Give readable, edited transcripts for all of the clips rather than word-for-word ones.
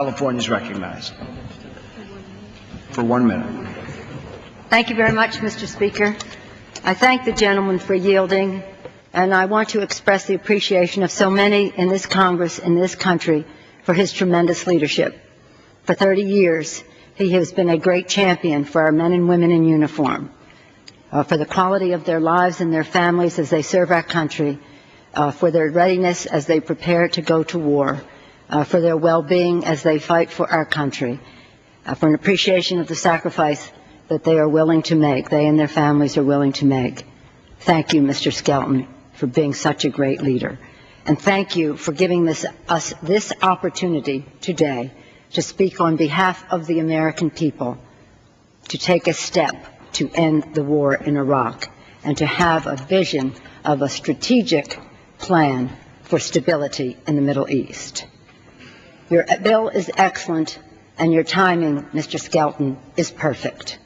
California is recognized for 1 minute. Thank you very much, Mr. Speaker. I thank the gentleman for yielding, and I want to express the appreciation of so many in this Congress, in this country, for his tremendous leadership. For 30 years, he has been a great champion for our men and women in uniform, for the quality of their lives and their families as they serve our country, for their readiness as they prepare to go to war, for their well-being as they fight for our country, for an appreciation of the sacrifice that they are willing to make, they and their families are willing to make. Thank you, Mr. Skelton, for being such a great leader. And thank you for giving us this opportunity today to speak on behalf of the American people, to take a step to end the war in Iraq, and to have a vision of a strategic plan for stability in the Middle East. Your bill is excellent, and your timing, Mr. Skelton, is perfect.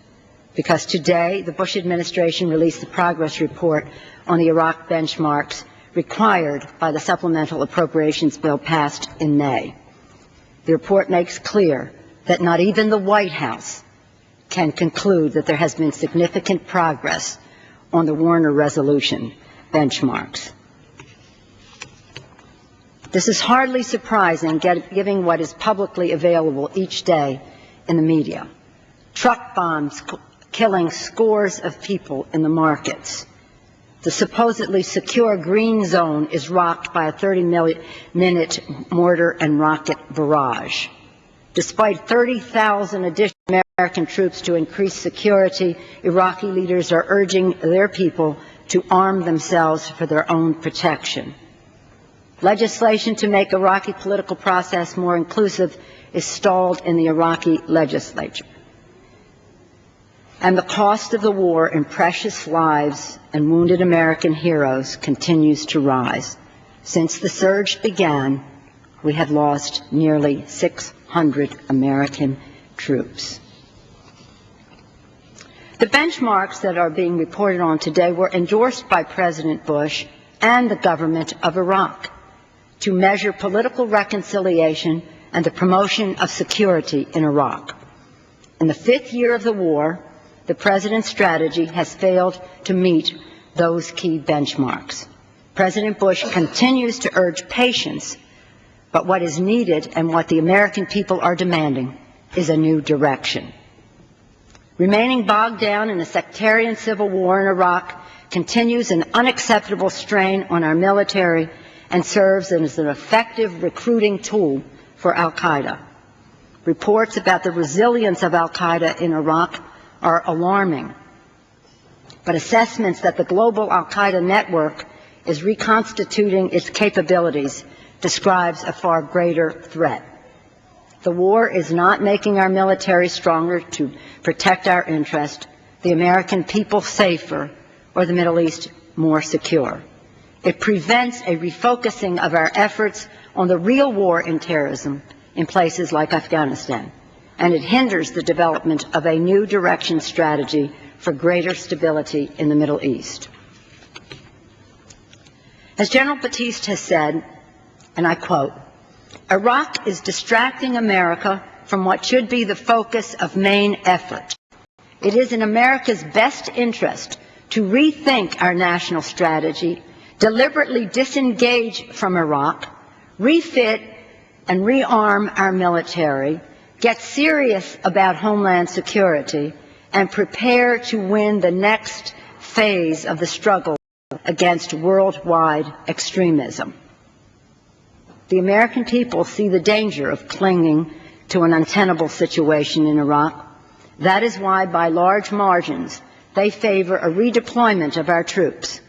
Because today, the Bush administration released the progress report on the Iraq benchmarks required by the supplemental appropriations bill passed in May. The report makes clear that not even the White House can conclude that there has been significant progress on the Warner Resolution benchmarks. This is hardly surprising, given what is publicly available each day in the media. Truck bombs killing scores of people in the markets. The supposedly secure green zone is rocked by a 30-minute mortar and rocket barrage. Despite 30,000 additional American troops to increase security, Iraqi leaders are urging their people to arm themselves for their own protection. Legislation to make Iraqi political process more inclusive is stalled in the Iraqi legislature. And the cost of the war in precious lives and wounded American heroes continues to rise. Since the surge began, we have lost nearly 600 American troops. The benchmarks that are being reported on today were endorsed by President Bush and the government of Iraq to measure political reconciliation and the promotion of security in Iraq. In the 5th year of the war, the President's strategy has failed to meet those key benchmarks. President Bush continues to urge patience, but what is needed and what the American people are demanding is a new direction. Remaining bogged down in a sectarian civil war in Iraq continues an unacceptable strain on our military and serves as an effective recruiting tool for al-Qaeda. Reports about the resilience of al-Qaeda in Iraq are alarming, but assessments that the global al-Qaeda network is reconstituting its capabilities describes a far greater threat. The war is not making our military stronger to protect our interest, the American people safer, or the Middle East more secure. It prevents a refocusing of our efforts on the real war in terrorism in places like Afghanistan, and it hinders the development of a new direction strategy for greater stability in the Middle East. As General Batiste has said, and I quote, "Iraq is distracting America from what should be the focus of main effort. It is in America's best interest to rethink our national strategy, deliberately disengage from Iraq, refit and rearm our military, get serious about homeland security, and prepare to win the next phase of the struggle against worldwide extremism." The American people see the danger of clinging to an untenable situation in Iraq. That is why, by large margins, they favor a redeployment of our troops.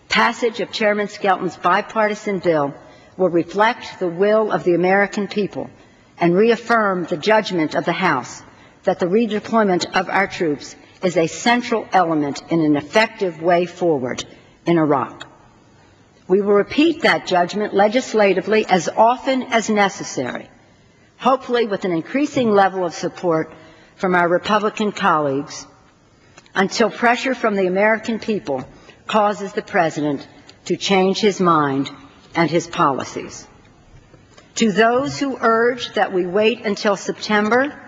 Passage of Chairman Skelton's bipartisan bill will reflect the will of the American people and reaffirm the judgment of the House that the redeployment of our troops is a central element in an effective way forward in Iraq. We will repeat that judgment legislatively as often as necessary, hopefully with an increasing level of support from our Republican colleagues, until pressure from the American people causes the President to change his mind and his policies. To those who urge that we wait until September,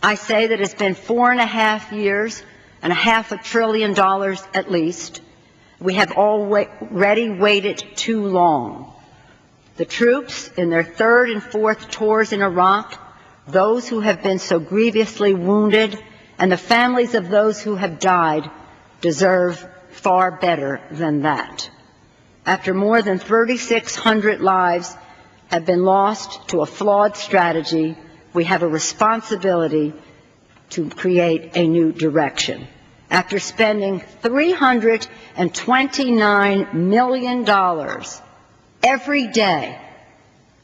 I say that it's been 4.5 years and $500 billion at least. We have already waited too long. The troops in their third and fourth tours in Iraq, those who have been so grievously wounded, and the families of those who have died deserve far better than that. After more than 3,600 lives have been lost to a flawed strategy, we have a responsibility to create a new direction. After spending $329 million every day,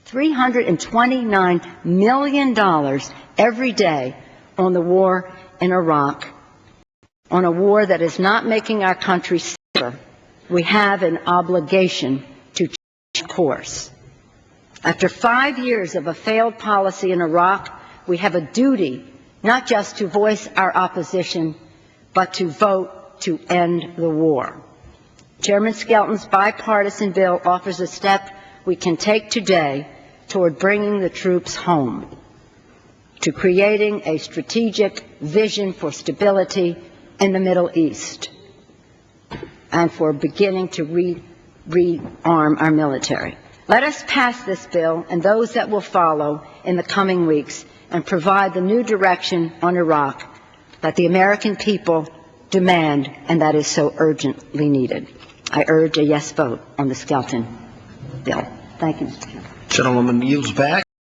$329 million every day on the war in Iraq, on a war that is not making our country safer, we have an obligation to change course. After 5 years of a failed policy in Iraq, we have a duty not just to voice our opposition, but to vote to end the war. Chairman Skelton's bipartisan bill offers a step we can take today toward bringing the troops home, to creating a strategic vision for stability in the Middle East, and for beginning to rearm our military. Let us pass this bill and those that will follow in the coming weeks and provide the new direction on Iraq that the American people demand and that is so urgently needed. I urge a yes vote on the Skelton bill. Thank you, Mr. Chairman. Gentlewoman yields back.